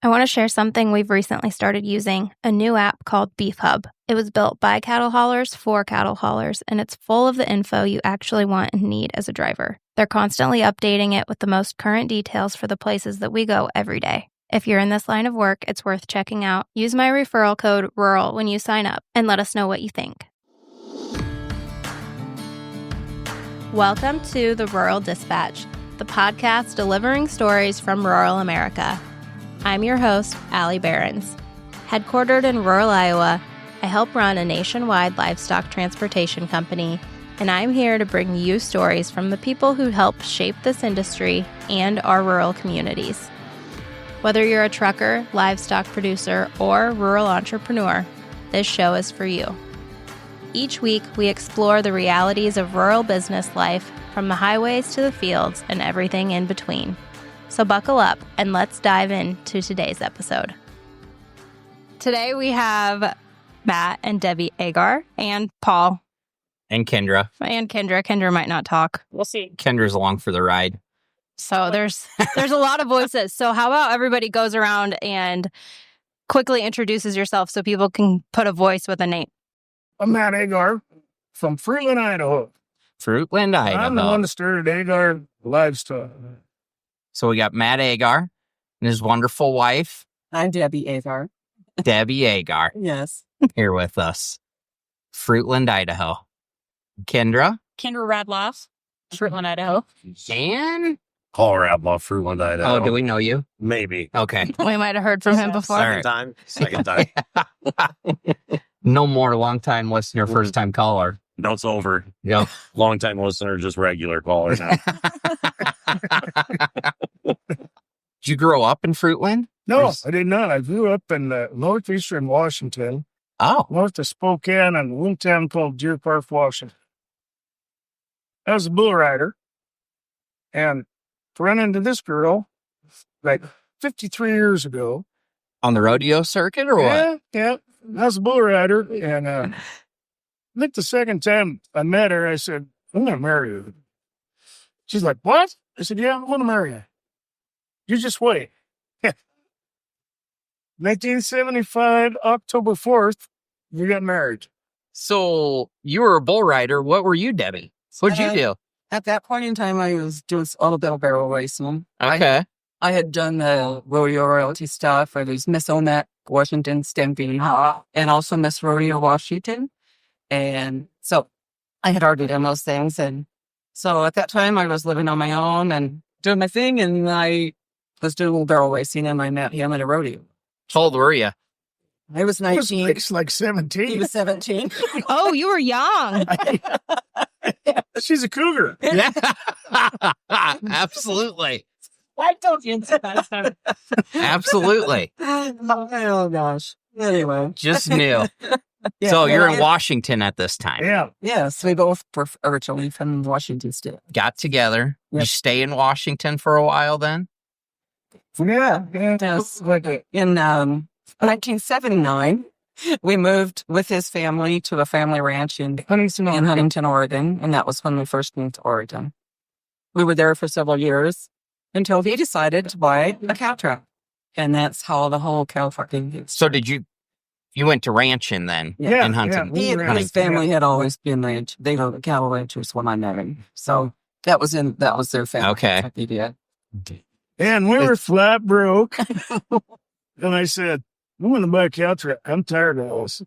I want to share something we've recently started using, a new app called Beef Hub. It was built by cattle haulers for cattle haulers, and it's full of the info you actually want and need as a driver. They're constantly updating it with the most current details for the places that we go every day. If you're in this line of work, it's worth checking out. Use my referral code RURAL when you sign up and let us know what you think. Welcome to the Rural Dispatch, the podcast delivering stories from rural America. I'm your host, Allie Behrens. Headquartered in rural Iowa, I help run a nationwide livestock transportation company, and I'm here to bring you stories from the people who help shape this industry and our rural communities. Whether you're a trucker, livestock producer, or rural entrepreneur, this show is for you. Each week, we explore the realities of rural business life, from the highways to the fields and everything in between. So buckle up and let's dive into today's episode. Today we have Matt and Debbie Agar and Paul. And Kindra. Kindra might not talk. We'll see. Kindra's along for the ride. So there's a lot of voices. So how about everybody goes around and quickly introduces yourself so people can put a voice with a name. I'm Matt Agar from Fruitland, Idaho. Fruitland, Idaho. I'm the one that started Agar Livestock. So we got Matt Agar and his wonderful wife, I'm Debbie Agar. Debbie Agar, Yes. here with us. Fruitland, Idaho. Kindra. Kindra Radloff, Fruitland, Idaho. And? Paul Radloff, Fruitland, Idaho. Oh, do we know you? Maybe. Okay. We might have heard from him before. All right. Second time. No more long-time listener, first-time caller. No, it's over. Yep. Long-time listener, just regular caller now. Did you grow up in Fruitland? No, I did not. I grew up in northeastern Washington, Oh. north of Spokane, and a little town called Deer Park, Washington. I was a bull rider, and ran into this girl like 53 years ago. On the rodeo circuit or what? Yeah. I was a bull rider, and I think the second time I met her, I said, I'm going to marry you. She's like, what? I said, yeah, I'm going to marry you. You just wait. 1975, October 4th, we got married. So you were a bull rider. What were you, Debbie? What'd you do? At that point in time, I was doing all the barrel racing. Okay. I had done the rodeo royalty stuff. I was Miss Omet, Washington Stampede, and also Miss Rodeo Washington. And so I had already done those things. And so at that time, I was living on my own and doing my thing. And I was doing a little barrel racing, and I met him at a rodeo. How old were you? I was 19. It's like 17. He was 17. Oh, you were young. She's a cougar. Yeah. Absolutely. I told you that. Absolutely. Oh, gosh. Anyway. Just knew. Yeah, So you're well, in Washington at this time. Yeah. Yes, we both were originally from Washington State. Got together. Yep. You stay in Washington for a while then? Yeah. Yes. Like a, In 1979, we moved with his family to a family ranch in Huntington, Oregon, and that was when we first moved to Oregon. We were there for several years until he decided to buy a cow trap, and that's how the whole cow fucking thing So did you went to ranching then Yeah, in Huntington? He and his family had always been ranch. They were cattle ranchers when I met him. So that was their family. Okay. Yeah. and we were flat broke. And I said, I'm going to buy a cow trap. I'm tired of this.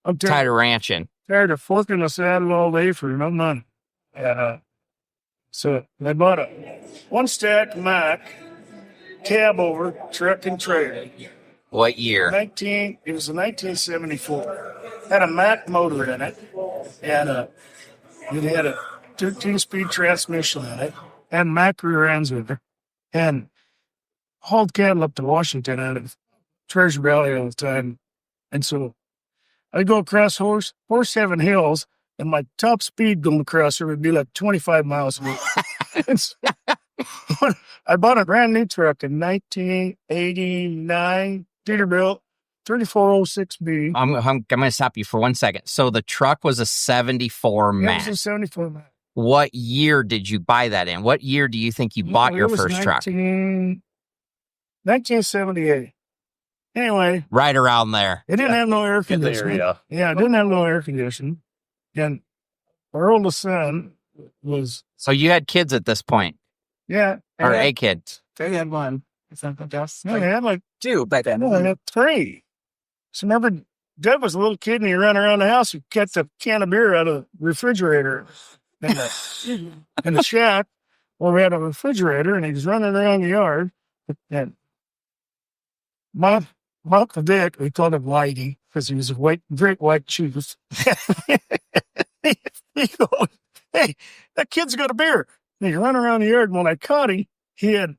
I'm Tired of ranching. tired of forking the saddle all day for no money. So I bought a one stack Mack cab over truck and trailer. What year? It was a 1974. Had a Mack motor in it, and it had a 13-speed transmission in it, and Mack rear ends in it, and hauled cattle up to Washington out of Treasure Valley all the time. And so I'd go across Horse Heaven Hills, and my top speed going across there would be like 25 miles a minute. And so I bought a brand new truck in 1989, Peterbilt, 3406B. I'm going to stop you for 1 second. So the truck was a 74 It Mack. was a 74 Mack. What year did you buy that in? What year do you think you bought your first truck? 1978. Anyway, Right around there. it didn't have no air Get the conditioning. area. Yeah, it didn't have no air conditioning. And our oldest son was, So you had kids at this point, yeah. or and a kid. They had one. Is that the best? no, they had like, Two by then. no, they had 3. So remember, Deb was a little kid and he ran around the house and kept a can of beer out of the refrigerator in the shack where we had a refrigerator, and he was running around the yard. And my Uncle Dick, we called him Whitey because he was a great white shoes. he goes, "Hey, that kid's got a beer." And he ran around the yard. And when I caught him, he had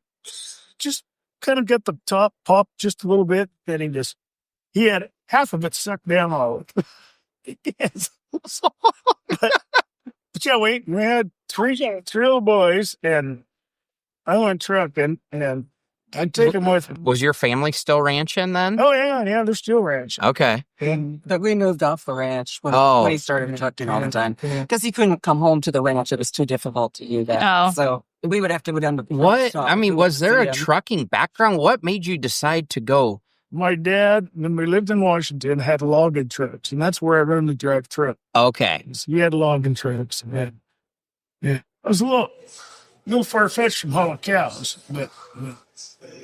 just kind of got the top popped just a little bit. And he had half of it sucked down all of it. Yes. But yeah, we had three little boys, and I went trucking, and I'd take them with me. Was your family still ranching then? Oh, yeah, they're still ranching. Okay. And But we moved off the ranch when he started trucking all the time. Yeah. Because he couldn't come home to the ranch. It was too difficult to do that. Oh. So we would have to go down to the What? shop I mean, to was there see a him. trucking background? What made you decide to go? My dad, when we lived in Washington, had logging trucks, and that's where I learned to drive truck. Okay. So he had logging trucks. And yeah, I was a little far-fetched from hauling cows, but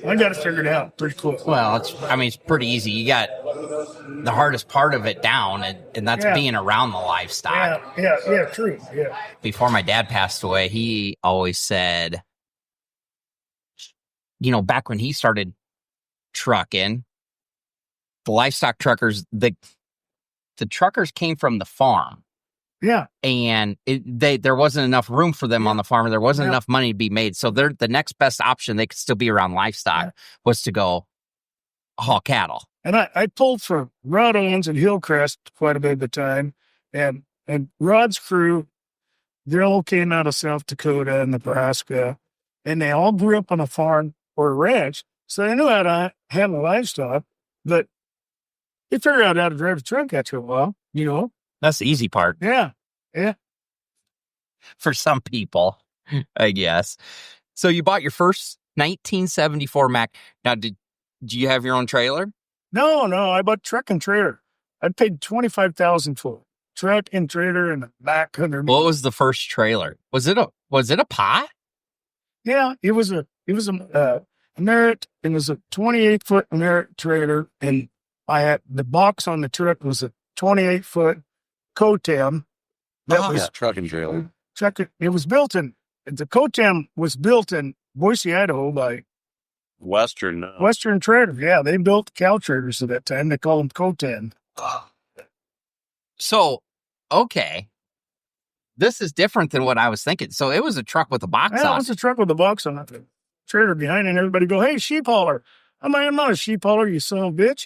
I got it figured out pretty quick. Well, it's pretty easy. You got the hardest part of it down, and that's Yeah. being around the livestock. Yeah, true, yeah. Before my dad passed away, he always said, back when he started trucking, the livestock truckers, the truckers came from the farm, Yeah, and there wasn't enough room for them on the farm. There wasn't Yeah. enough money to be made. So the next best option, they could still be around livestock, was to go haul cattle. and I pulled for Rod Owens and Hillcrest quite a bit of the time, and Rod's crew, they all came out of South Dakota and Nebraska, and they all grew up on a farm or a ranch, so they knew how to handle livestock, but they figured out how to drive a truck after a while, That's the easy part Yeah. for some people, I guess. So you bought your first 1974 Mack. Now, did you have your own trailer? No, I bought truck and trailer. I paid $25,000 for it. Truck and trailer and a back underneath. What was the first trailer? Was it a pot? Yeah, it was a Merit. It was a 28-foot Merit trailer, and I had the box on the truck was a 28-foot Cotam. That was trucking trailer. truck. It was built in. The Cotam was built in Boise, Idaho, by Western. Western Trailer. Yeah, they built cow trailers at that time. They called them Cotam. So, okay. This is different than what I was thinking. So it was a truck with a box Yeah, it on was it. a truck with a box on it. Trailer behind it, and everybody go, "Hey, sheep hauler." I'm like, "I'm not a sheep hauler, you son of a bitch."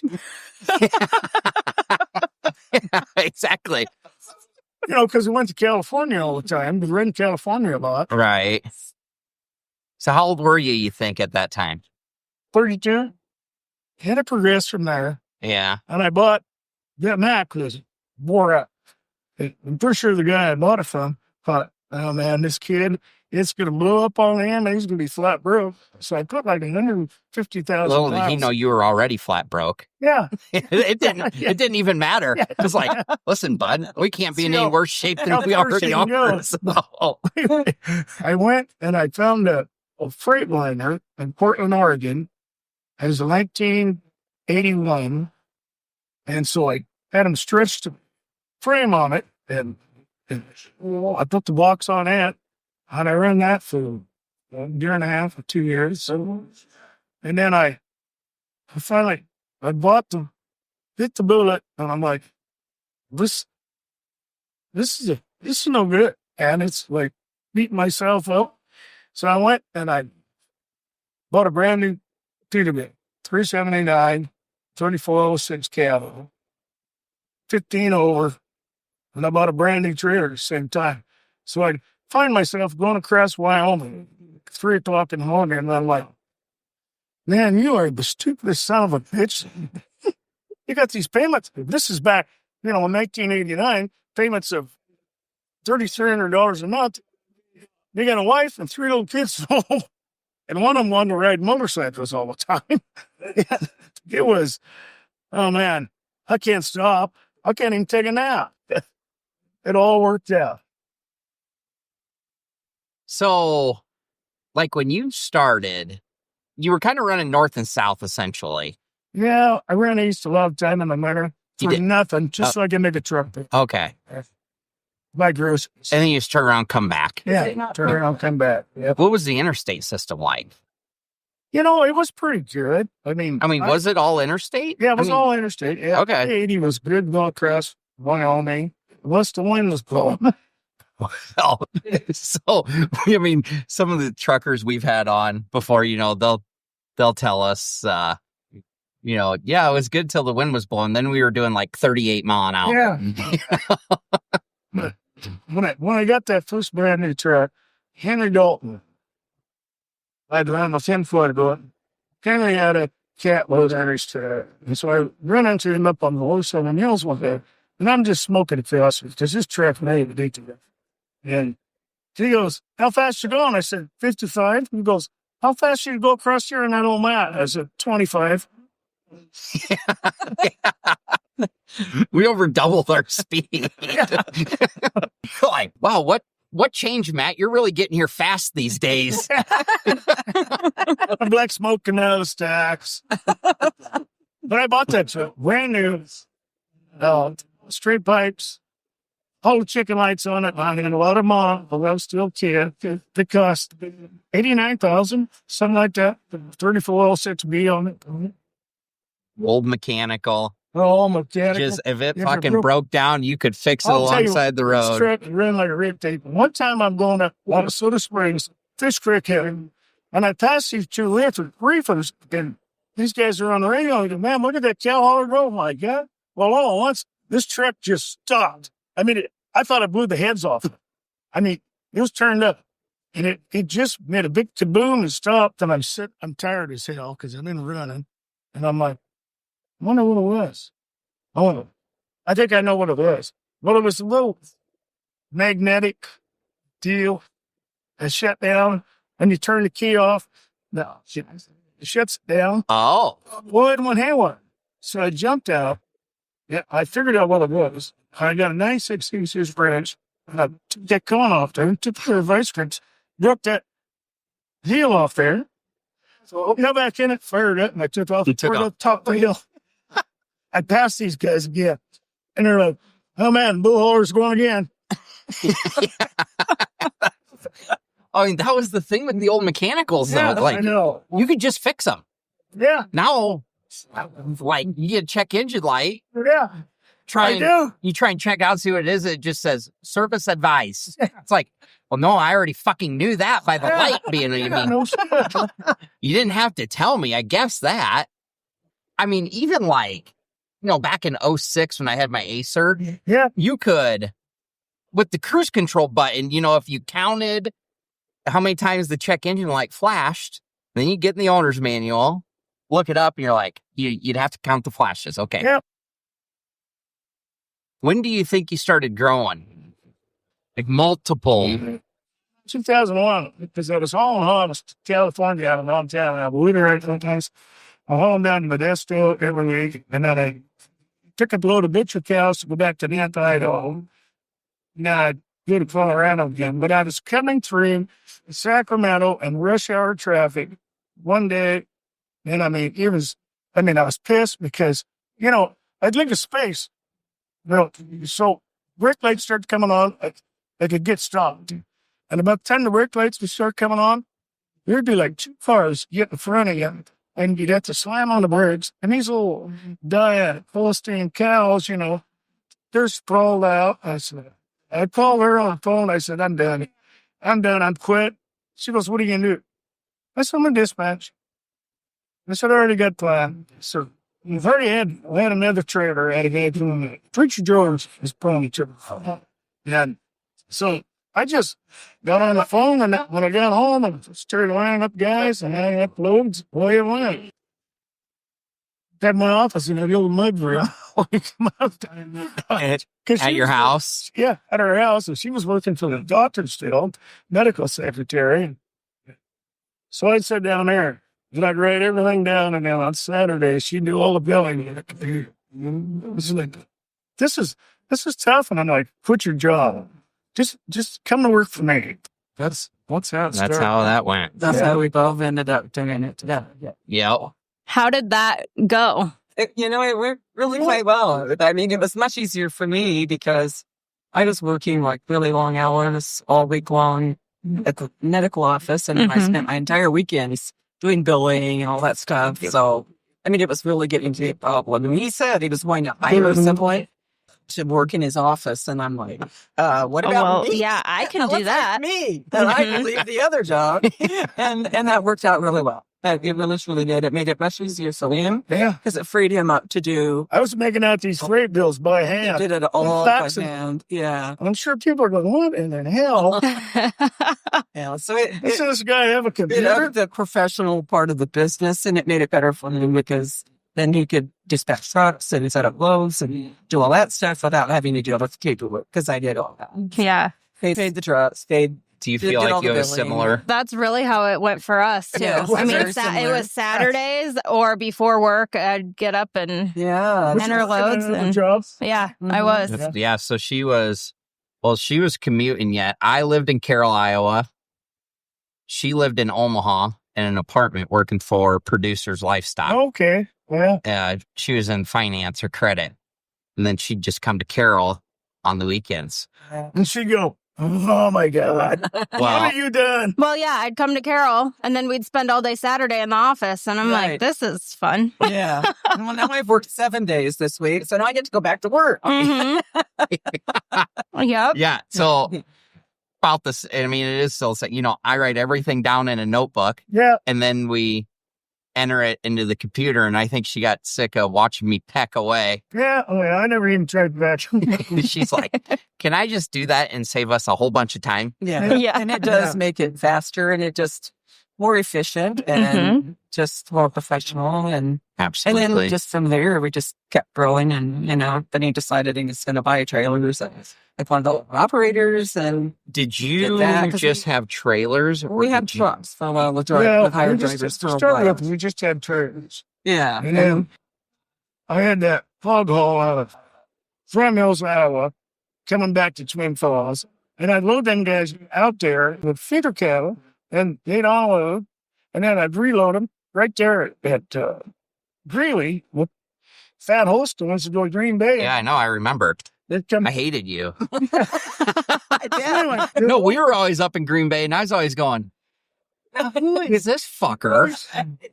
Yeah, exactly. Because we went to California all the time. We were in California a lot. Right. So how old were you think, at that time? 32. Had to progress from there. Yeah. And I bought that Mac because wore out. I'm pretty sure the guy I bought it from thought, "Oh man, this kid, it's going to blow up on him and he's going to be flat broke." So I put like $150,000. Little did he know you were already flat broke. Yeah. It didn't even matter. Yeah. It was like, listen, bud, we can't be in any worse shape than how we worse already you can go. are. So, I went and I found a Freightliner in Portland, Oregon. It was a 1981. And so I had him stretched the frame on it, and I put the box on that, and I ran that for a year and a half or 2 years. So, and then I finally hit the bullet, and I'm like, this is no good. And it's like beating myself up. So I went and I bought a brand new Peterbilt, 379, 2406 cab, 15 over, and I bought a brand new trailer at the same time. So I find myself going across Wyoming, 3 o'clock in the morning, and I'm like, "Man, you are the stupidest son of a bitch. You got these payments." This is back, in 1989, payments of $3,300 a month. You got a wife and 3 little kids at home, And one of them wanted to ride motorcycles all the time. It was, oh man, I can't stop. I can't even take a nap. It all worked out. So, like when you started, you were kind of running north and south, essentially. Yeah, I ran east a lot of time in the winter You for did? nothing, just so I can make a truck. Okay. Buy groceries. And then you just turn around, come back. Yeah, turn around, come back. Yep. What was the interstate system like? You know, it was pretty good. I mean, Was it all interstate? Yeah, it was all interstate. Yeah. Okay. 80 was good going across Wyoming. Unless the wind was blowing. Oh, so I mean, some of the truckers we've had on before, they'll tell us, yeah, it was good till the wind was blowing. Then we were doing like 38 mile an hour. Yeah. But when I got that first brand new truck, Henry Dalton, I'd run a 10-foot ago. Henry had a cat load on his truck. And so I ran into him up on the low southern hills one day. And I'm just smoking at the office because this truck made a big deal. And he goes, how fast you going? I said, 55. He goes, how fast you go across here in that old mat? I said, 25. We over doubled our speed. Like, wow, what changed, Matt? You're really getting here fast these days. I'm like smoking out of the stacks. But I bought that truck, brand new. Straight pipes, all the chicken lights on it. I had a lot of them on, but I was still a kid. They cost $89,000, something like that. 3406B on it. Old mechanical. Oh, mechanical. Just if it fucking broke down, you could fix it alongside the road. This truck ran like a red tape. One time I'm going to Soda Springs, Fish Creek area, and I passed these two reefers, and these guys are on the radio. I go, man, look at that cow hauler go. Oh my God. Well, all at once, this truck just stopped. I mean, I thought I blew the heads off. I mean, it was turned up, and it just made a big kaboom and stopped. And I'm tired as hell because I've been running, and I'm like, I wonder what it was. Oh, I think I know what it was. Well, it was a little magnetic deal that shut down, and you turn the key off. No, it shuts it down. Oh. Well, it went haywire. So I jumped out. Yeah, I figured out what it was. I got a 96 branch. I took that cone off there, took the vice grips, broke that heel off there. So I got back in it, fired it, and I took off. The top of the hill. I passed these guys again, and they're like, oh man, bull hauler's going again. I mean, that was the thing with the old mechanicals, though. Yeah, like, I know. You could just fix them. Yeah. Now, like, you get a check engine light. Yeah. You try and check out, see what it is. It just says service advice. It's like, well, no, I already fucking knew that by the light being. You didn't have to tell me. I guess that. I mean, even like, back in 06 when I had my Acer, you could, with the cruise control button, if you counted how many times the check engine light flashed, then you get in the owner's manual, look it up, and you're like, you'd have to count the flashes. Okay. Yep. When do you think you started growing? Like multiple? 2001, because I was hauling on to California out of downtown. I believe it right sometimes. I hauled down to Modesto every week, and then I took a load of butcher cows to go back to Nant, Idaho. Now I'd go to Colorado again, but I was coming through Sacramento and rush hour traffic one day, and I was pissed because, I'd leave a space. So brake lights started coming on, I could get stopped. And about the time the brake lights would start coming on, there'd be like two cars get in front of you, and you'd have to slam on the brakes. And these little diet Philistine cows, they're sprawled out. I called her on the phone. I said, I'm done. I'm quit. She goes, what are you going to do? I said, I'm going to dispatch. I said, I already got planned. So we've already had another trailer at a guy doing Preacher George is pulling each other. And so I just got on the phone, and when I got home, I started lining up guys and lining up loads. Boy, it went. At my office in the old mud room. At your house? Yeah, at her house. And she was working for the doctor still, medical secretary. So I'd sit down there and I'd write everything down. And then on Saturday, she'd do all the billing. It was like, this is tough. And I'm like, quit your job. Just come to work for me. That's how it That's started. how that went. That's how we both ended up doing it together. Yeah. Yep. How did that go? It went really quite well. I mean, it was much easier for me because I was working like really long hours all week long at the medical office, and I spent my entire weekends doing billing and all that stuff. So, I mean, it was really getting to be a problem. And he said he was going to hire someone to work in his office, and I'm like, what about me? Yeah, I can do Let's that. hire me, and I can leave the other job, and that worked out really well. It really did. It made it much easier for him. Yeah. Because it freed him up to do. I was making out these freight bills by hand. He did it all by Faxing. hand. Yeah. I'm sure people are going, what in the hell? Yeah. So Does this guy have a it computer? upped the professional part of the business, and it made it better for him because then he could dispatch trucks and set up loads and do all that stuff without having to deal with the paperwork, because I did all that. Yeah. Paid the trucks, Do you feel did all like the it was billing. similar? That's really how it went for us, too. Yeah, I mean, very it similar. was Saturdays or before work. I'd get up and, Yeah. enter loads. And, Jobs. yeah, I Mhm. was. Yeah, so she was commuting yet. I lived in Carroll, Iowa. She lived in Omaha in an apartment working for Producers Livestock. Okay. Yeah. She was in finance or credit. And then she'd just come to Carroll on the weekends. And she'd go, oh my God. What Well, have you done? Well, yeah, I'd come to Carroll, and then we'd spend all day Saturday in the office, and I'm like, Right. this is fun. Yeah. Well, now I've worked 7 days this week, so now I get to go back to work. Mhm. Yep. yeah. So about this, I mean, it is still, I write everything down in a notebook, Yeah. and then we enter it into the computer. And I think she got sick of watching me peck away. Yeah. Oh, yeah. I never even tried that. She's like, can I just do that and save us a whole bunch of time? Yeah. Yeah. And it does make it faster, and it just more efficient and just more professional. And Absolutely. then just from there, we just kept growing. And, then he decided he was going to buy trailers. Like one of the operators. And Did you did that, 'cause just have trailers? Or we had did you- trucks for a while with hired drivers for a started while. up, we just had trailers. Yeah. And then I had that fog haul out of Front Hills, Iowa, coming back to Twin Falls. And I'd load them guys out there with feeder cattle, and they'd unload. And then I'd reload them right there at Greeley with Fat Holsteins to go to Green Bay. Yeah, I know. I remember. They'd come. I hated you. Anyway, No, we were always up in Green Bay, and I was always going, who is this fucker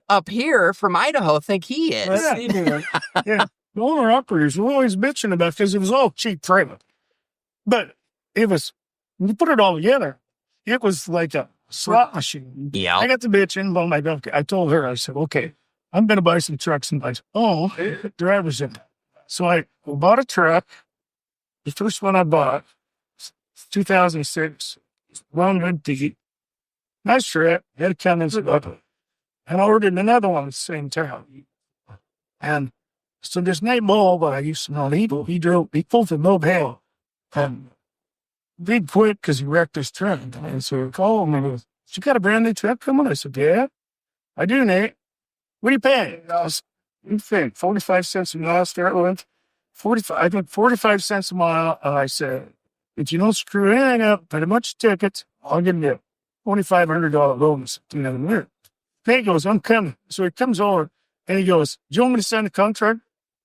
up here from Idaho think he is? What's he doing? Yeah, the owner operators were always bitching about, because it was all cheap freight. But it was, when you put it all together, it was like a slot machine. Yeah. I got the bitching. Well, I told her, I said, okay, I'm going to buy some trucks. And I said, oh, driver's in. So I bought a truck. The first one I bought, 2006, long good digit. Nice truck, had a condenser up. And I ordered another one at the same time. And so this night ball that I used to know, he pulled the moped. And he'd quit because he wrecked his truck. And so he called me and he goes, you got a brand new truck coming? I said, yeah, I do, Nate. What are you paying? I was, you think 45 cents a mile start with? 45 cents a mile. I said, if you don't screw anything up, pay a bunch of tickets, I'll give you a $2,500 bonus at the end of the year. Nate goes, I'm coming. So he comes over and he goes, do you want me to sign a contract?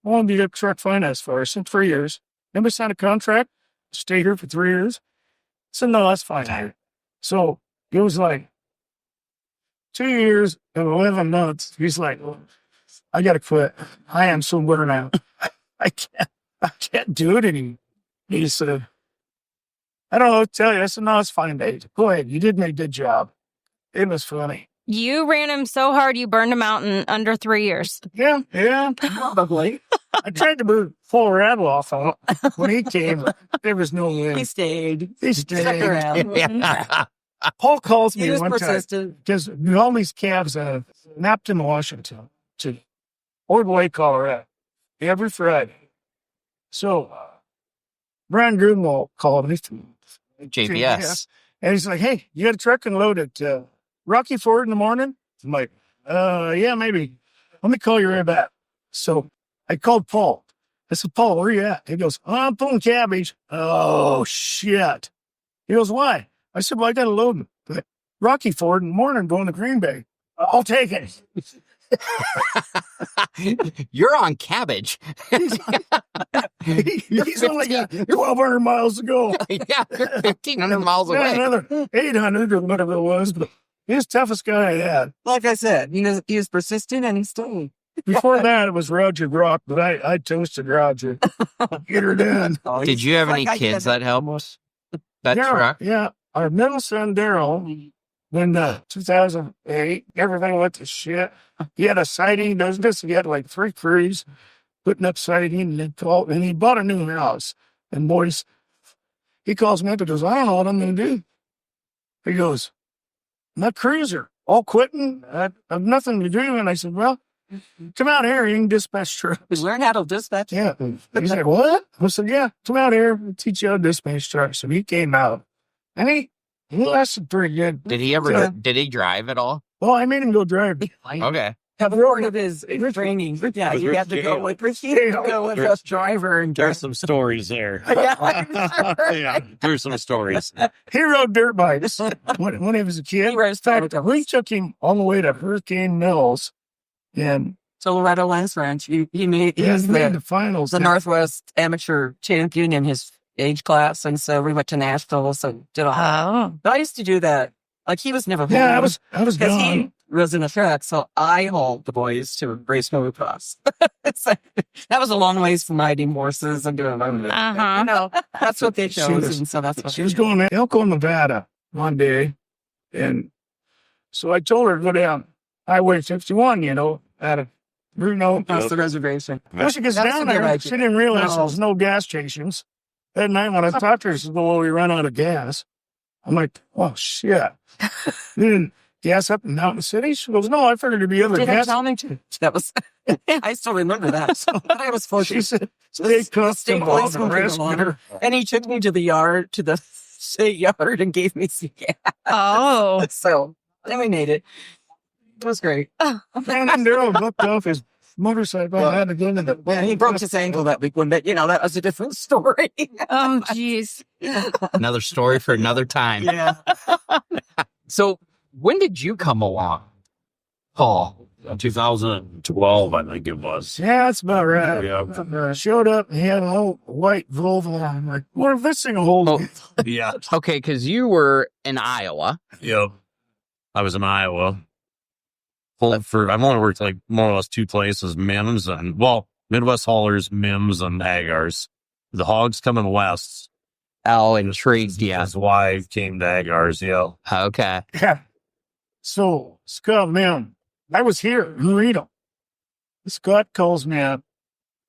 I want to be a truck finance for us in 3 years. Then we sign a contract, stay here for 3 years. I said, no, that's fine. So it was like 2 years and 11 months. He's like, I got to quit. I am so bitter now. I can't do it anymore. He said, I don't know what to tell you. I said, no, it's fine, Dave. Go ahead. You did make a good job. It was funny. You ran him so hard you burned him out in under 3 years. Yeah, probably. I tried to move full Radloff out. When he came, there was no way. He stayed. He Stuck stayed. around. Yeah. Paul calls me He was one time persistent. because all these cabs out of Napton, Washington to Ordway, Colorado, every Friday. So Brian Grunwald called me. JPS. And he's like, hey, you got a truck and load at Rocky Ford in the morning? I'm like, yeah, maybe. Let me call you right back. So I called Paul. I said, Paul, where you at? He goes, oh, I'm pulling cabbage. Oh, shit. He goes, why? I said, well, I got to load but Rocky Ford in the morning going to Green Bay. I'll take it. You're on cabbage. He's only got 1,200 miles to go. Yeah, 1,500 miles Yeah, away. another 800 or whatever it was. But he's the toughest guy I had. Like I said, he was persistent and he stayed. Before that, it was Roger Brock, but I toasted Roger. Get her done. Did you have any kids that helped that truck? Yeah. Our middle son, Daryl, when 2008, everything went to shit. He had a siding business. He had like 3 crews putting up siding, and he bought a new house. And boys, he calls me up and goes, I don't know what I'm going to do. He goes, my crews are all quitting. I have nothing to do. And I said, well, come out here. You can dispatch trucks. Learn how to dispatch. Yeah. He said, what? I said, yeah, come out here. We'll teach you how to dispatch trucks. So he came out. And he lasted pretty good. Did he ever? Did he drive at all? Well, I made him go drive. Okay. Part of his training. Yeah, you have to go with a driver and There's some stories there. yeah. There's some stories. He rode dirt bikes when he was a kid. He rode In fact, we took him all the way to Hurricane Mills. And So Loretta Lance Ranch, he made the finals. the Northwest amateur champion in his age class, and so we went to Nashville. So did all. Oh. But I used to do that. Like he was never. Yeah, home I was because gone. he was in the truck, so I hauled the boys to race motocross. It's like, that was a long ways from riding horses and doing all that. Uh-huh. You know, that's what they chose, was- and so that's what She was going to Elko, Nevada one day. And so I told her to go down Highway 51, out of Bruno. across the reservation. When she gets That's down a good there, idea. she didn't realize No. there was no gas stations. That night when I talked to her, she said, well, we ran out of gas. I'm like, oh, shit. You didn't gas up in Mountain City? She goes, no, I figured it'd be other Did gas. tell me to. That was. I still remember that. So I was She fortunate. said, they cuffed State him all police the came rest. along, and he took me to the state yard, and gave me some gas. Oh. So then we made it. It was great. And then Daryl bucked off his motorcycle. I had to go into the. Yeah, he broke his ankle that week, but that was a different story. Oh, jeez. Another story for another time. Yeah. So when did you come along, Paul? 2012, I think it was. Yeah, that's about right. Yeah. Showed up and he had an old white Volvo. I'm like, what if this thing holds? Oh. me? Yeah. Okay, because you were in Iowa. Yep. I was in Iowa. I've only worked like more or less 2 places, Mims and, Midwest Haulers, Mims and Agars. The hogs coming west. Oh, intrigued, yeah. That's why I came to Agars, yeah. Okay. Yeah. So, Scott, man, I was here in Reno. Scott calls me up.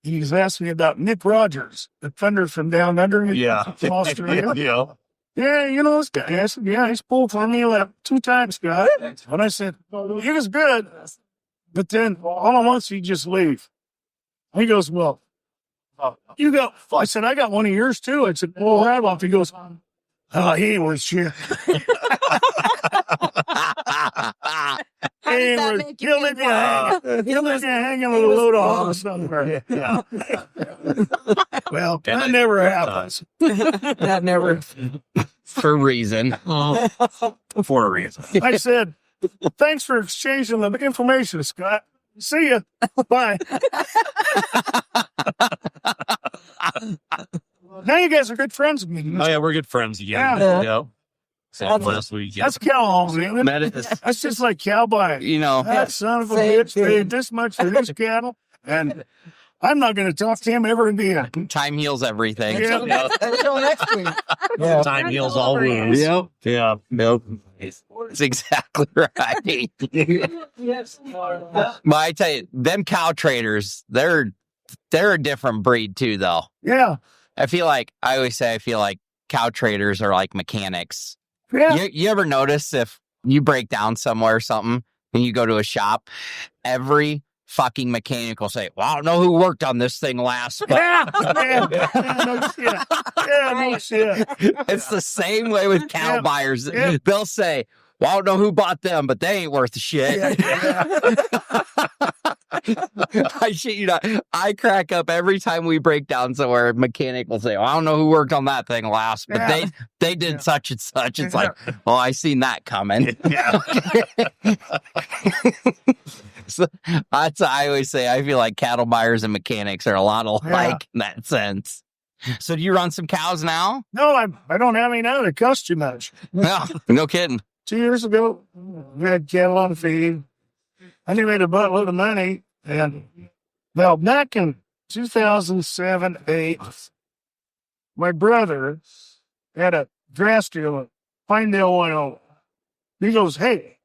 He's asking me about Nick Rogers, the thunder from down under from Australia. Yeah. Yeah, you know this guy. I said, yeah, he's pulled for me like 2 times, Scott. And I said, he was good. But then all at once he just leave. He goes, well, you got, I said, I got one of yours too. I said, well, Radloff. He goes, oh, he ain't worth shit. He'll leave you hanging. He'll leave you hanging with a load of hogs somewhere. Yeah. Well, that never happens. That never. For a reason. For a reason. I said, thanks for exchanging the information, Scott. See ya. Bye. Now you guys are good friends with me. Oh, yeah, we're good friends again. Yeah. Yeah. Same last week. Yeah. That's cow man. That is, That's just like cowboy. that Son of a Same bitch paid thing. this much for his cattle, and I'm not going to talk to him ever again. time heals everything. Yeah. Until next week. Yeah. Time heals all wounds. Yep. Yeah. Nope. That's exactly right. But I tell you, them cow traders, they're a different breed too, though. Yeah. I always say, cow traders are like mechanics. Yeah. You ever notice if you break down somewhere or something and you go to a shop, every fucking mechanic will say, well, I don't know who worked on this thing last, but Yeah. No shit. Yeah, no shit. it's the same way with cow Yeah. buyers. Yeah. They'll say, Well, I don't know who bought them, but they ain't worth a shit. I shit you not. I crack up every time we break down somewhere. A mechanic will say, well, I don't know who worked on that thing last, but they did such and such. It's like, well, I seen that coming. Yeah. So that's what I always say. I feel like cattle buyers and mechanics are a lot alike in that sense. So do you run some cows now? No, I don't have any now. They cost too much. No kidding. 2 years ago, we had cattle on feed. I made a buttload of money. And, well, back in 2007, 8, my brother had a grass deal in Pinedale, Wyoming. He goes, hey,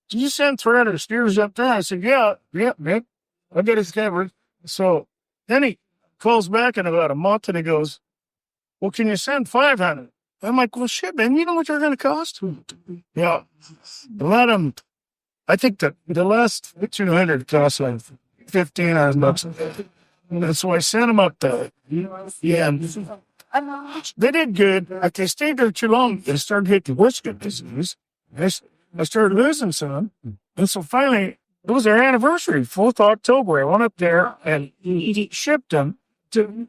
do you send 300 steers up there? I said, yeah, man. I got it covered. So then he calls back in about a month and he goes, well, can you send 500? I'm like, well, shit, man, you know what they're going to cost? Yeah. A lot of them, I think the last 200 cost like $1,500. And so I sent them up there. Yeah. They did good. Like they stayed there too long. They started getting whisker disease. I started losing some. And so finally, it was their anniversary, 4th October. I went up there and he shipped them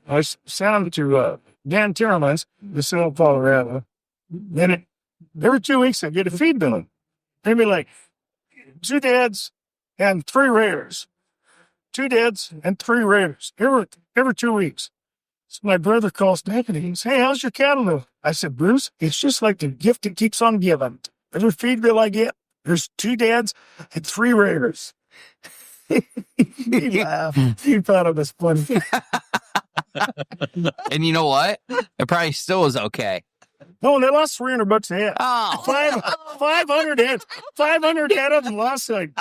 I sent them to Dan Tierman's, the South Colorado. Then every 2 weeks I get a feed bill. They'd be like, 2 dads and 3 raiders. 2 dads and 3 raiders. Every 2 weeks. So my brother calls Nick and he goes, hey, how's your cattle? I said, Bruce, it's just like the gift that keeps on giving. Every feed bill I get, there's 2 dads and 3 raiders. He laughed. He thought it was funny. And you know what? It probably still was okay. No, they lost $300 a head. Oh. 500 head of them lost. Like,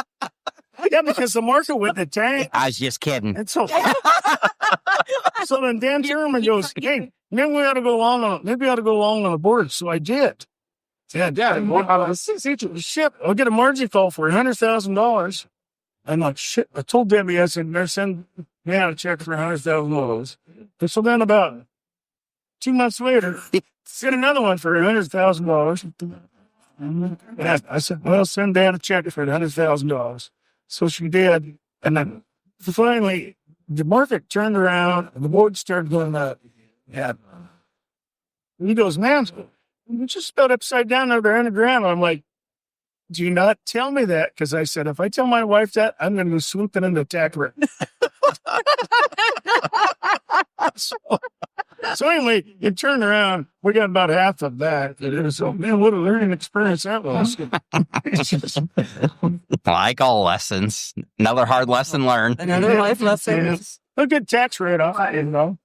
yeah, because the market went in the tank. I was just kidding. And so then Dan Sherman goes, hey, maybe we ought to go along on the board. So I did. Yeah, shit, I'll get a margin call for $100,000. I'm like, shit. I told Debbie, I said, they're sending me out a check for $100,000. And so then about 2 months later, get another one for $100,000. And I said, well, send Dan a check for $100,000. So she did. And then finally, the market turned around and the board started going up. Yeah. And he goes, man, we just about upside down over underground. I'm like, do not tell me that. Because I said, if I tell my wife that, I'm going to go swooping in the tack rate. So anyway, it turned around. We got about half of that. So, man, what a learning experience that was. Like all lessons. Another hard lesson learned. Another life lesson. A good tax rate off,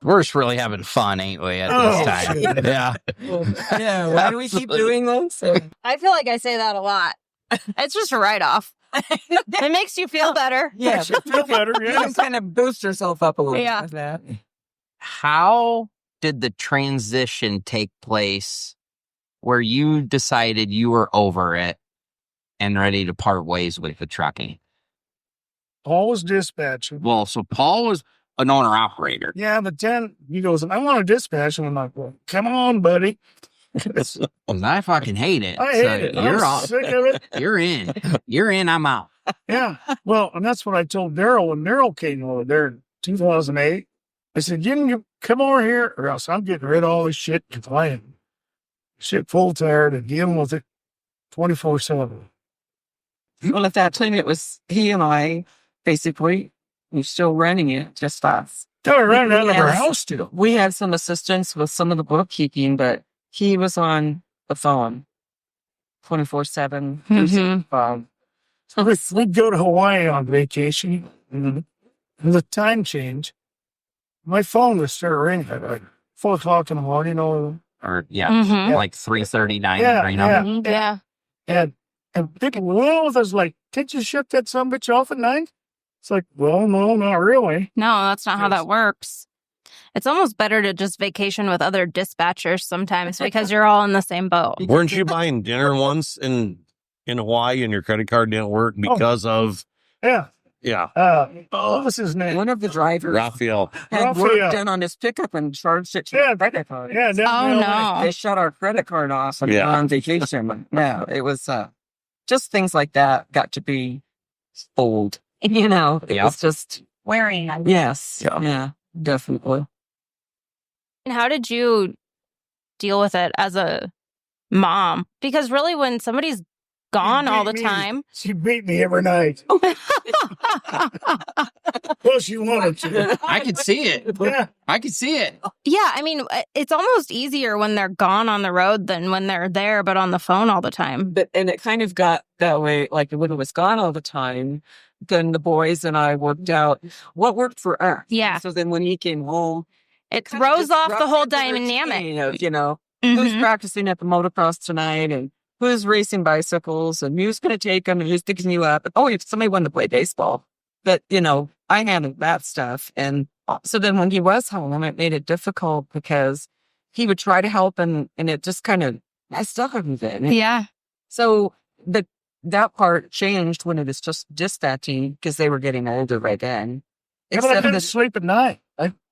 We're just really having fun, ain't we, at this time? Yeah. Yeah, why do we keep doing this? I feel like I say that a lot. It's just a write-off. It makes you feel better. Yeah, feel better. you Yeah. can kind of boost yourself up a little Yeah. bit with that. How did the transition take place where you decided you were over it and ready to part ways with the trucking? Paul was dispatching. Well, so Paul was an owner-operator. Yeah, but then he goes, I want to dispatch. And I'm like, well, come on, buddy. Well, I fucking hate it. I hate it. You're I'm off. sick of it. You're in. You're in. I'm out. Yeah. Well, and that's what I told Daryl when Daryl came over there in 2008. I said, you can come over here or else I'm getting rid of all this shit because I am shit full tired and dealing with it 24/7. Well, at that time, it was he and I, basically, we're still running it, just us. They were running out of our Yes. house still. We had some assistance with some of the bookkeeping, but he was on the phone 24/7. Mhm. So we'd go to Hawaii on vacation. And the time change, my phone would start ringing at like 4 o'clock in the morning. Or, yeah, Mhm. like 3:39. Yeah, right yeah. now. Yeah. And people were with us like, can't you shut that son of a bitch off at night? It's like, well, no, not really. No, that's not how Yes. that works. It's almost better to just vacation with other dispatchers sometimes because you're all in the same boat. Weren't you buying dinner once in Hawaii and your credit card didn't work because of Yeah. What was his name? One of the drivers Raphael? had Raphael. worked in on his pickup and charged it to Yeah. the credit card. Yeah, Oh, definitely. no. They shut our credit card off and Yeah. on vacation. But no, it was just things like that got to be old. You know, it Yeah. was just, Wearing. yes. Yeah. Yeah, definitely. And how did you deal with it as a mom? Because really, when somebody's gone all the time. She beat me every night. Well, she wanted to. I could see it. Yeah. I could see it. Yeah, I mean, it's almost easier when they're gone on the road than when they're there, but on the phone all the time. And it kind of got that way, like when it was gone all the time, then the boys and I worked out what worked for us. Yeah. So then when he came home, It kind of throws off the whole disrupted the dynamic. routine of, you know, who's Mhm. practicing at the motocross tonight and who's racing bicycles and who's going to take them and who's picking you up. Oh, if somebody wanted to play baseball. But, you know, I handled that stuff. And so then when he was home, it made it difficult because he would try to help and it just kind of messed up everything. Yeah. So that part changed when it was just dispatching because they were getting older right then. Yeah, but I couldn't sleep at night.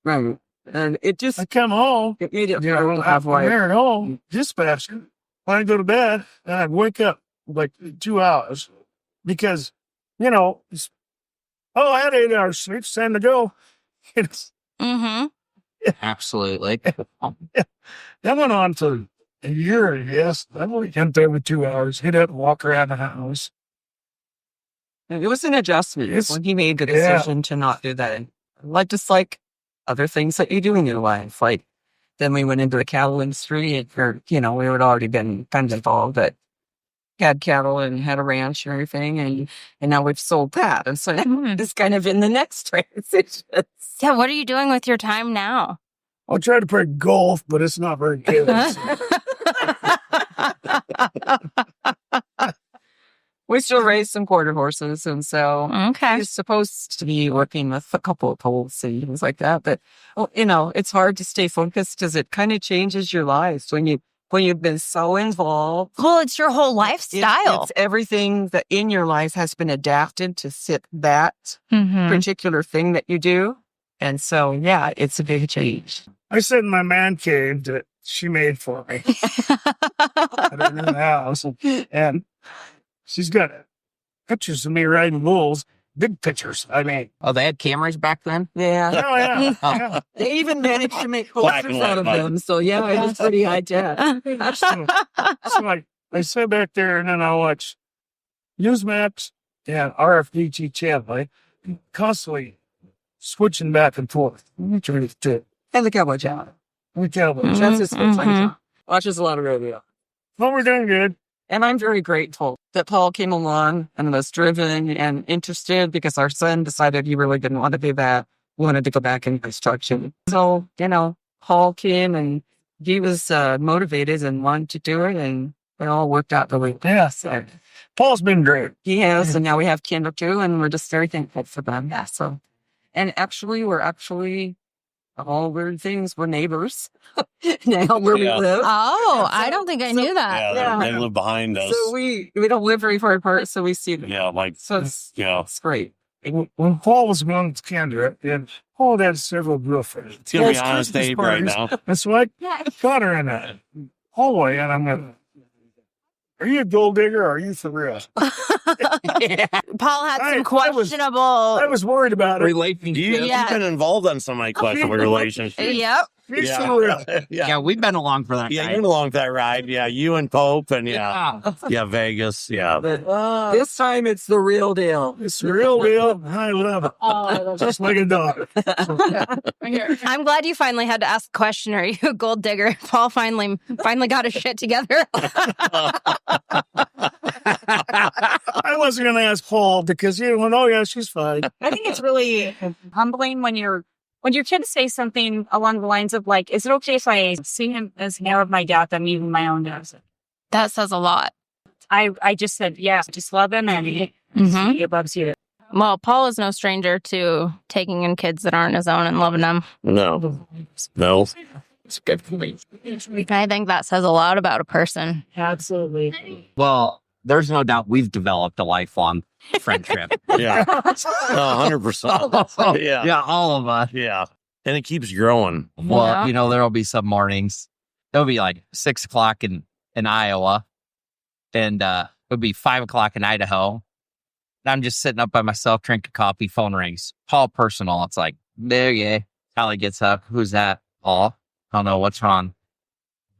Right. And it just I come home, it made it you know, hard to have I'm like there at home, dispatching. When I go to bed, and I'd wake up like 2 hours because, you know, I had 8 hours sleep, it's time to go. It's, Mm-hmm. Absolutely. that went on for a year, I guess. I wake up every 2 hours, hit up, walk around the house. it was an adjustment It's- when he made the yeah. decision to not do that. Like just like other things that you do in your life. Like then we went into the cattle industry or, you know, we had already been kind of involved, but had cattle and had a ranch and everything. And now we've sold that. And so it's kind of in the next transition. Yeah, what are you doing with your time now? I'll try to play golf, but it's not very good. We still raise some quarter horses. And so Okay. he's supposed to be working with a couple of poles and things like that. But, you know, it's hard to stay focused because it kind of changes your lives when you've been so involved. Well, it's your whole lifestyle. It's everything that in your life has been adapted to fit that Mhm. particular thing that you do. And so, yeah, it's a big change. I sit in my man cave that she made for me at her new house, and she's got pictures of me riding bulls, big pictures. I mean, Oh, they had cameras back then? Yeah. oh yeah, yeah. They even managed to make Black posters and white, out of Mike. them. So, yeah, it was pretty high tech. So I sit back there and then I watch Newsmax and RFDG channel. I constantly switching back and forth. To And the cowboy channel. the Cowboys. That's his Mhm. thing. Watches a lot of rodeo. Well, we're doing good. And I'm very grateful that Paul came along and was driven and interested because our son decided he really didn't want to do that. Wanted to go back in construction. So, you know, Paul came and he was motivated and wanted to do it. And it all worked out the way it Yeah. So Paul's been great. he has. And now we have Kindra too. And we're just very thankful for them. Yeah. So, and actually, we're all weird things. We're neighbors now where Yeah. we live. Oh, I don't think I knew that. Yeah, Yeah. they live behind us. So we don't live very far apart. So we see them. Yeah, like, So it's yeah. great. When Paul was going to Kindra, and Paul had several girlfriends. It's going to be Paul's honest Christmas Abe right parties, now. That's why Yeah. I caught her in that hallway, and I'm like, "Are you a gold digger or are you for real?" Paul had I some was- questionable. I was worried about it. Relationship. Yeah. You've been involved on some of my questionable relationships. Yep. She's Yeah. for real. Yeah, we've been along for that. Yeah, ride. you've been along that ride. Yeah, you and Pope and yeah, Vegas. Yeah. But this time it's the real deal. It's the real deal. I love it. Just like a dog. I'm glad you finally had to ask the question, are you a gold digger? Paul finally got his shit together. I wasn't going to ask Paul because he went, "Oh yeah, she's fine." I think it's really humbling when your kids say something along the lines of like, "Is it okay if I see him as more of my dad than even my own dad?" That says a lot. I just said, "Yeah, just love him and Mhm. he loves you." Well, Paul is no stranger to taking in kids that aren't his own and loving them. No. It's good for me. I think that says a lot about a person. Absolutely. Well, there's no doubt we've developed a lifelong friendship. Yeah. 100%. Yeah. Yeah, all of us. Yeah. And it keeps growing. Well, Yeah. you know, there'll be some mornings. It'll be like 6 o'clock in Iowa. And would be 5 o'clock in Idaho. And I'm just sitting up by myself, drinking coffee, phone rings. Paul Personal. It's like, there you go. Callie gets up. Who's that? Paul. I don't know. What's wrong?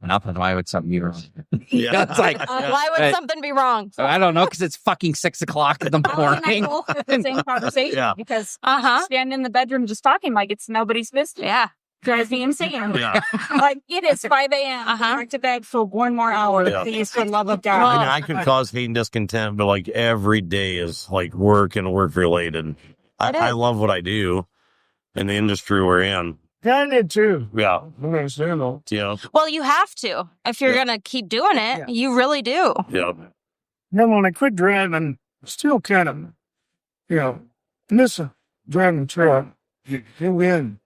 Nothing. Why would something be wrong? Yeah. It's like, Why would something be wrong? I don't know, because it's fucking 6 o'clock in the morning. The same conversation Yeah. because Uh-huh. stand in the bedroom just talking like it's nobody's business. Yeah. Drives me insane. Yeah. Like it is 5 a.m. Back to bed for one more hour. Yeah. Please, for the love of I God. mean, I could cause hate and discontent, but like every day is like work and work related. I love what I do in the industry we're in. Yeah, I did too. Yeah. I understand though. Yeah. Well, you have to. If you're going to keep doing it, you really do. Yeah. Then when I quit driving, still kind of, miss driving truck. You in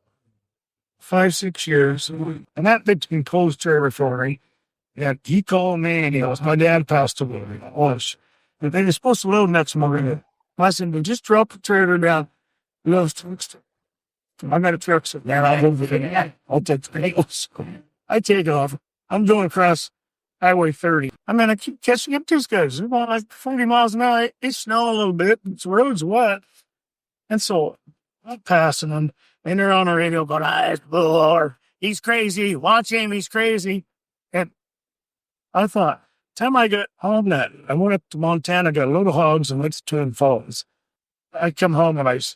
5-6 years, and that bit's been closed territory. And he called me and he goes, my dad passed away. And they were supposed to load next morning. I said, well, just drop the trailer down. I got a truck sitting there. I'll take the wheels. I take off. I'm going across Highway 30. I mean, I keep catching up to these guys. They're going like 40 miles an hour. It's snowing a little bit. The road's wet. And so I'm passing them. And they're on the radio going, he's crazy. Watch him. He's crazy. And I thought, time I got home I went up to Montana, got a load of hogs and went to Twin Falls. I come home and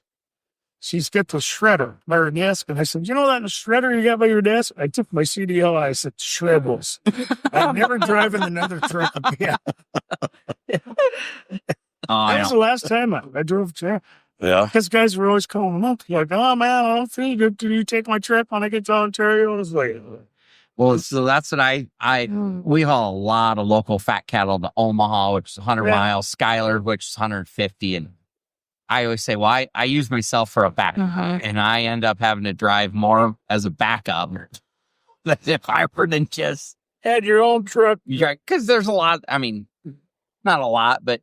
she's got the shredder by her desk. And I said, you know that shredder you got by your desk? I took my CDL. I said, shreds. I'm never driving another truck again. That was the last time I drove a truck. Yeah. Because guys were always calling up. Like, oh man, I don't feel good. Can you take my truck when I get to Ontario? I was like, Well, so that's what we haul a lot of local fat cattle to Omaha, which is 100 miles, Schuyler, which is 150. And I always say, well, I use myself for a backup, and I end up having to drive more as a backup than if I were to just had your own truck. Because there's a lot, I mean, not a lot, but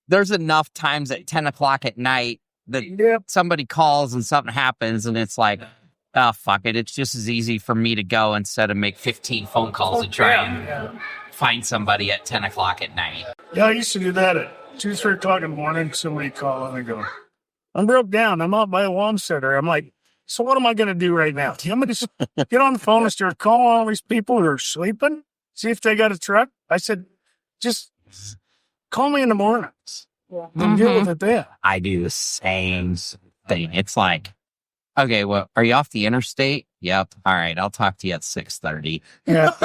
there's enough times at 10 o'clock at night that somebody calls and something happens, and it's like, oh, fuck it. It's just as easy for me to go instead of make 15 phone calls and try and find somebody at 10 o'clock at night. Yeah, I used to do that at 2, 3 o'clock in the morning. Somebody call and I go, I'm broke down. I'm out by a Wam Center. I'm like, so what am I going to do right now? I'm going to get on the phone and start calling all these people who are sleeping, see if they got a truck. I said, just call me in the mornings. And deal with it then. I do the same thing. It's like, okay, well, are you off the interstate? Yep. All right, I'll talk to you at 6:30. Yep.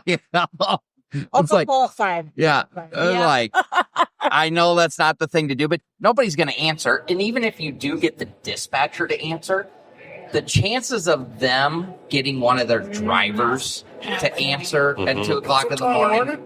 You know? I'll It's like, call at 5. yeah, like, I know that's not the thing to do, but nobody's going to answer. And even if you do get the dispatcher to answer, the chances of them getting one of their drivers to answer at 2 o'clock in the morning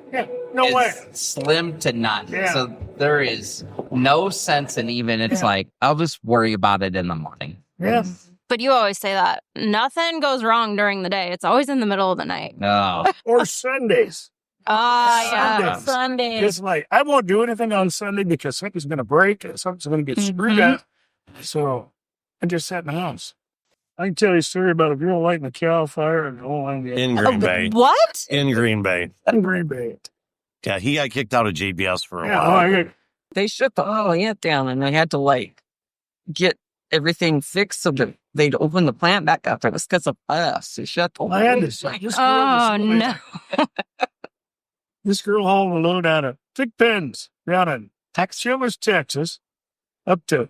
no way. Slim to none. Yeah. So there is no sense in even, it's like, I'll just worry about it in the morning. Yeah. But you always say that. Nothing goes wrong during the day. It's always in the middle of the night. No. Or Sundays. Yeah. Sunday. It's like, I won't do anything on Sunday because something's going to break and something's going to get screwed up. So I just sat in the house. I can tell you a story about a girl lighting a cow fire and In Green Bay. What? In Green Bay. in Green Bay. Yeah, he got kicked out of JBS for a Yeah, while. They shut the plant down and they had to get everything fixed so that they'd open the plant back up. It was because of us. They shut the I had whole this. thing. This girl hauling a load out of Thick Pens down in Childress, Texas, up to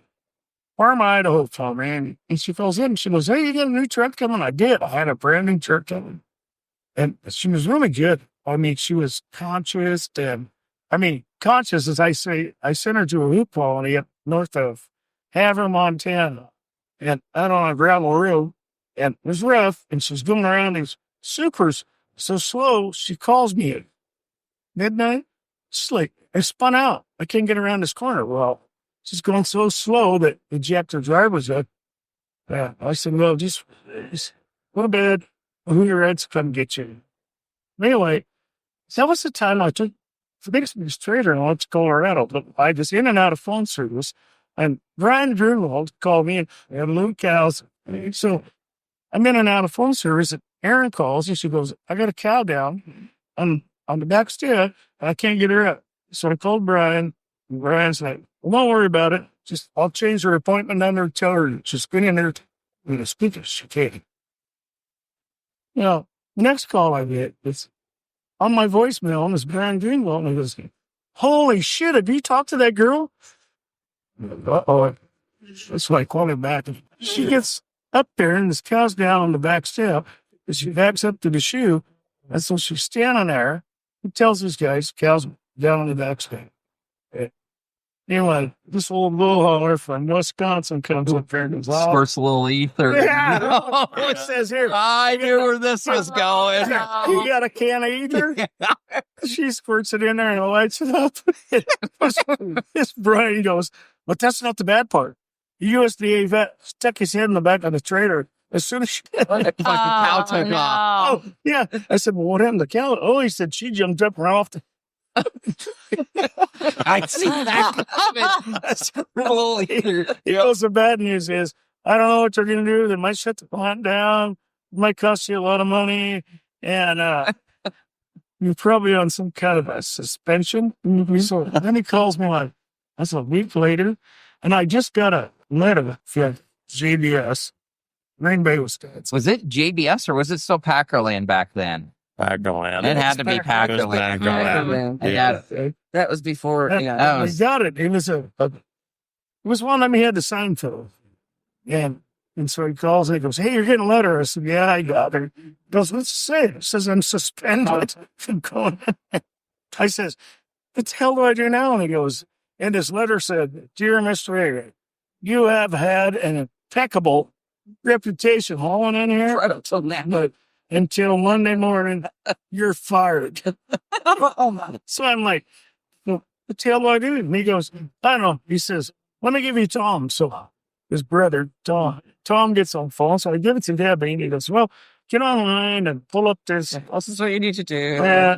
Parma, Idaho for me. And she falls in. She goes, hey, you got a new truck coming? I did. I had a brand new truck coming. And she was really good. I mean, she was conscious. Conscious as I say, I sent her to a hoop colony up north of Havre, Montana. And out on a gravel road. And it was rough. And she was going around these supers so slow, she calls me at midnight. It's like, I spun out. I can't get around this corner. Well, she's going so slow that it jacked her driver's up. I said, well, just go to bed. Who your rides come get you. Anyway, that was the time I took the biggest trader and I went to Colorado. But I was in and out of phone service. And Brian Grunwald called me and we had little cows. So I'm in and out of phone service. And Erin calls and she goes, I got a cow down on the back step and I can't get her up. So I called Brian, and Brian's like, well, don't worry about it. Just, I'll change her appointment number, tell her, just get in there and the speaker. She can't. Next call I get, it's on my voicemail, and it's Brian Greenwald, and he goes, holy shit, have you talked to that girl? Uh-oh. So I call him back, and she gets up there, and this cow's down on the back step, and she backs up to the shoe, and so she's standing there, and tells this guy, cow's down on the back step. Anyway, this old bull hauler from Wisconsin comes up there and goes, Squirts a little ether. yeah, it says here. I knew where this was going. You got a can of ether? She squirts it in there and lights it up. This Brian goes, but that's not the bad part. The USDA vet stuck his head in the back of the trailer as soon as she Fucking cow took off. Oh, yeah. I said, well, what happened to the cow? Oh, he said she jumped up and ran off the I see that. That's a little ether. He goes, the bad news is, I don't know what they're going to do. They might shut the plant down. It might cost you a lot of money. And you're probably on some kind of a suspension. So then he calls me like, that's a week later. And I just got a letter from JBS, Green Bay, Wisconsin. Was it JBS or was it still Packerland back then? Packerland. It had to be Packerland. Packerland. Yeah. That was before. Yeah, that I was- got it. It was it was one that he had to sign for. And so he calls and he goes, hey, you're getting a letter. I said, yeah, I got it. He goes, what's it say? It says I'm suspended from going in. I says, what the hell do I do now? And he goes, and this letter said, dear Mr. Agar, you have had an impeccable reputation hauling in here. right up till now. But until Monday morning, you're fired. So I'm like, well, what the hell do I do? And he goes, I don't know. He says, let me give you Tom. So his brother, Tom gets on phone. So I give it to Debbie, and he goes, well, get online and pull up this. This is what you need to do. Yeah.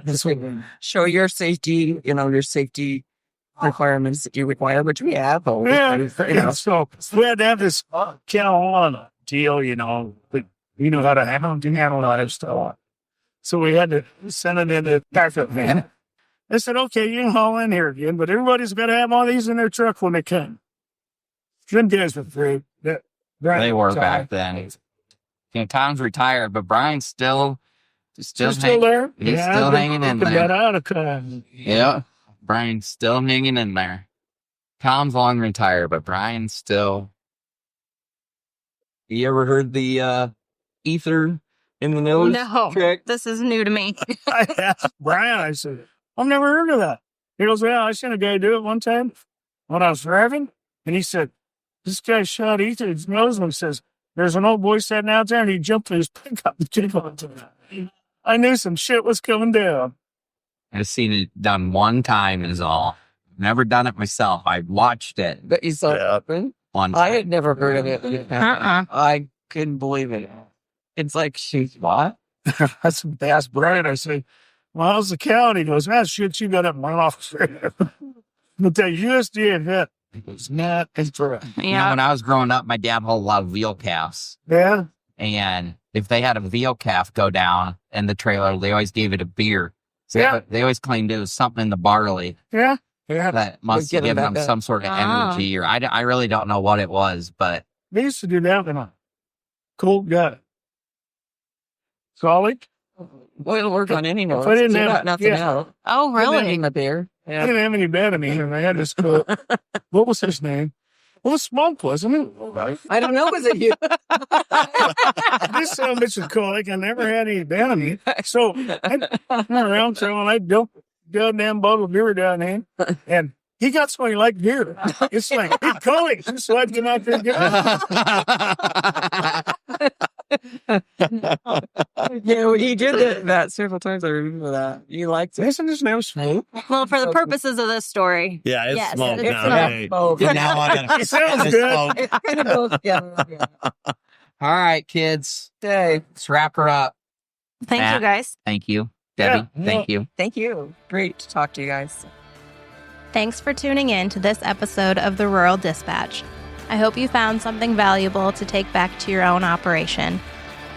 Show your safety, your safety requirements that you require, which we have. Yeah. So we had to have this cow on deal, but you know how to handle that stuff. So we had to send it in the backup van. I said, okay, you can haul in here again, but everybody's got to have all these in their truck when they come. Them guys were great. They were back then. Tom's retired, but Brian's still Still there? He's still hanging in there. Got out of Yeah. Brian's still hanging in there. Tom's long retired, but Brian's still. You ever heard the ether in the nose No, trick? this is new to me. I asked Brian, I said, I've never heard of that. He goes, well, I seen a guy do it one time when I was driving. And he said, this guy shot ether in his nose and he says, there's an old boy sitting out there and he jumped in his pickup and took onto it. I knew some shit was coming down. I've seen it done one time is all. Never done it myself. I watched it But you saw it happen? one time. I had never heard of it. I couldn't believe it. It's like, shoot, what? I asked Brian, I said, well, how's the cow? And he goes, ah, shit, you got up and run off. But that USDA vet was not correct. You know, when I was growing up, my dad hauled a lot of veal calves. Yeah. And if they had a veal calf go down in the trailer, they always gave it a beer. So Yeah. they always claimed it was something in the barley Yeah. Yeah. that must Would have give given them them that- some sort of Oh. energy. Or I really don't know what it was, but They used to do that in a cold gut. Solid. Well, it'll work on any nose. If I didn't You have- got nothing yeah. else. Oh, really? In the beer. I Yeah. didn't have any bad in me, and I had this cool. What was his name? Well, Smoke wasn't it? I don't know. Was it you? This son of a bitch was cool. Like, I never had any bad in me. So I went around throwing, I dumped a goddamn bottle of beer down him, and he got something like beer. It's like, hey, Coley, just so I can out there and get Yeah, he did that several times. I remember that. You liked it. Isn't his name Smoke? Well, for the purposes of this story, Yeah, it's Yes, smoke it's now. smoke. Hey. Oh, Now I gotta. It sounds It's good. smoke. it's kind of both. Yeah. all right, kids, Hey, let's wrap her up. thank Matt. you guys. Thank you, Debbie. Yeah. Thank you. thank you. Great to talk to you guys. Thanks for tuning in to this episode of the Rural Dispatch. I hope you found something valuable to take back to your own operation.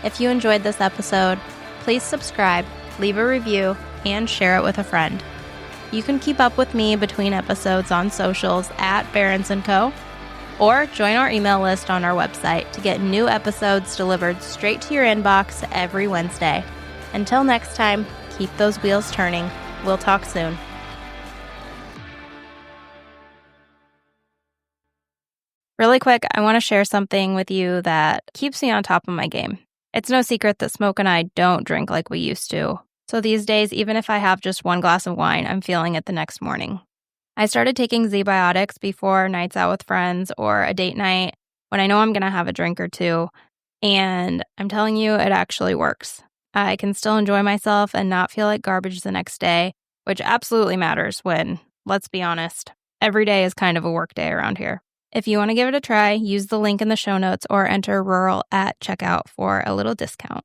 If you enjoyed this episode, please subscribe, leave a review, and share it with a friend. You can keep up with me between episodes on socials at Barons & Co. or join our email list on our website to get new episodes delivered straight to your inbox every Wednesday. Until next time, keep those wheels turning. We'll talk soon. Really quick, I want to share something with you that keeps me on top of my game. It's no secret that Smoke and I don't drink like we used to. So these days, even if I have just one glass of wine, I'm feeling it the next morning. I started taking Z-Biotics before nights out with friends or a date night when I know I'm going to have a drink or two. And I'm telling you, it actually works. I can still enjoy myself and not feel like garbage the next day, which absolutely matters when, let's be honest, every day is kind of a work day around here. If you want to give it a try, use the link in the show notes or enter rural at checkout for a little discount.